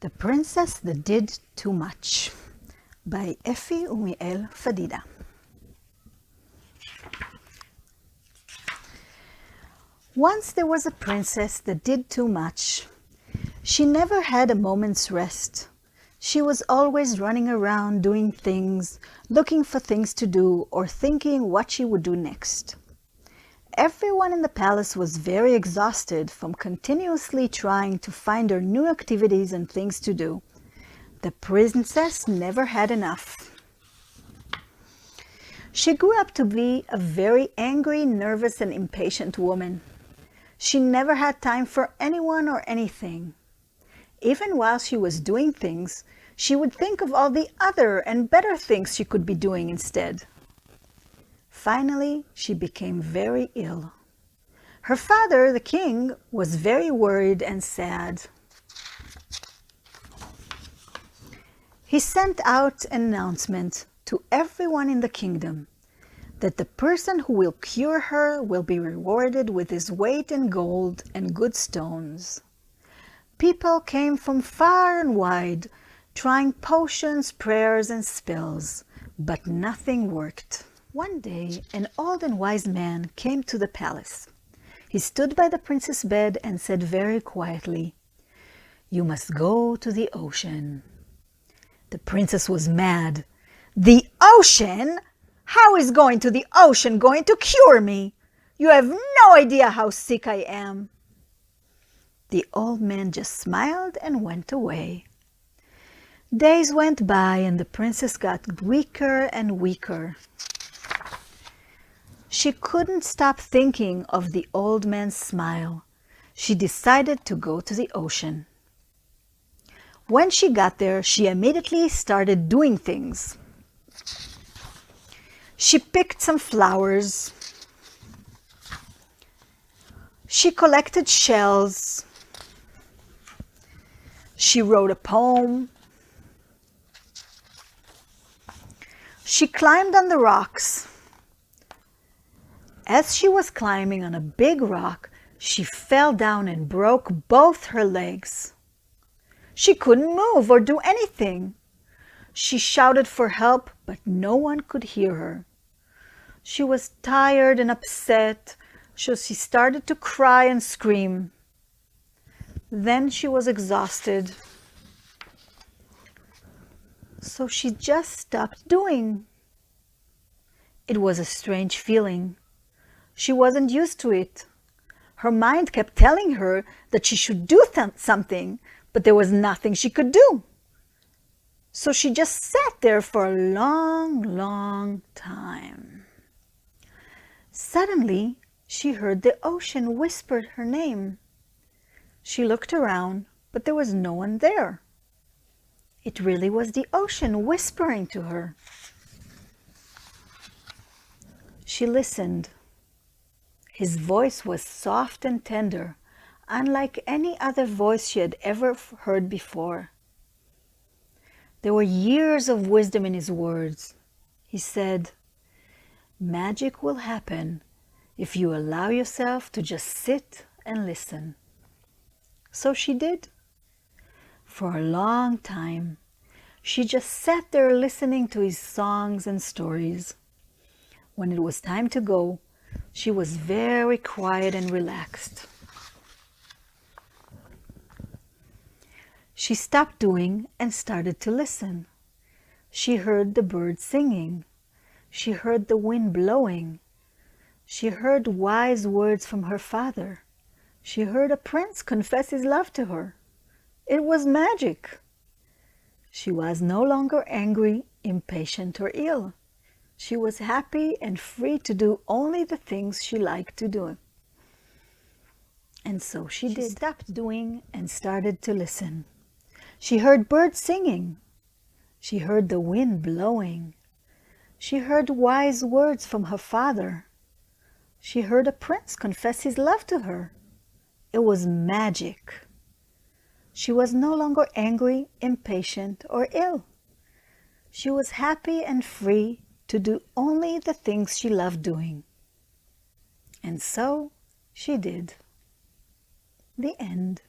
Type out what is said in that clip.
The Princess That Did Too Much by Effie Umiel Fadida. Once there was a princess that did too much. She never had a moment's rest. She was always running around doing things, looking for things to do, or thinking what she would do next. Everyone in the palace was very exhausted from continuously trying to find her new activities and things to do. The princess never had enough. She grew up to be a very angry, nervous, and impatient woman. She never had time for anyone or anything. Even while she was doing things, she would think of all the other and better things she could be doing instead. Finally, she became very ill. Her father, the king, was very worried and sad. He sent out an announcement to everyone in the kingdom that the person who will cure her will be rewarded with his weight in gold and good stones. People came from far and wide, trying potions, prayers, and spells, but nothing worked. One day, an old and wise man came to the palace. He stood by the princess' bed and said very quietly, "You must go to the ocean." The princess was mad. "The ocean? How is going to the ocean going to cure me? You have no idea how sick I am." The old man just smiled and went away. Days went by and the princess got weaker and weaker. She couldn't stop thinking of the old man's smile. She decided to go to the ocean. When she got there, she immediately started doing things. She picked some flowers. She collected shells. She wrote a poem. She climbed on the rocks. As she was climbing on a big rock, she fell down and broke both her legs. She couldn't move or do anything. She shouted for help, but no one could hear her. She was tired and upset, so she started to cry and scream. Then she was exhausted, so she just stopped doing. It was a strange feeling. She wasn't used to it. Her mind kept telling her that she should do something, but there was nothing she could do. So she just sat there for a long, long time. Suddenly, she heard the ocean whisper her name. She looked around, but there was no one there. It really was the ocean whispering to her. She listened. His voice was soft and tender, unlike any other voice she had ever heard before. There were years of wisdom in his words. He said, "Magic will happen if you allow yourself to just sit and listen." So she did. For a long time, she just sat there listening to his songs and stories. When it was time to go, she was very quiet and relaxed. She stopped doing and started to listen. She heard the birds singing. She heard the wind blowing. She heard wise words from her father. She heard a prince confess his love to her. It was magic. She was no longer angry, impatient, or ill. She was happy and free to do only the things she liked to do. And so she did. She stopped doing and started to listen. She heard birds singing. She heard the wind blowing. She heard wise words from her father. She heard a prince confess his love to her. It was magic. She was no longer angry, impatient, or ill. She was happy and free to do only the things she loved doing. And so she did. The end.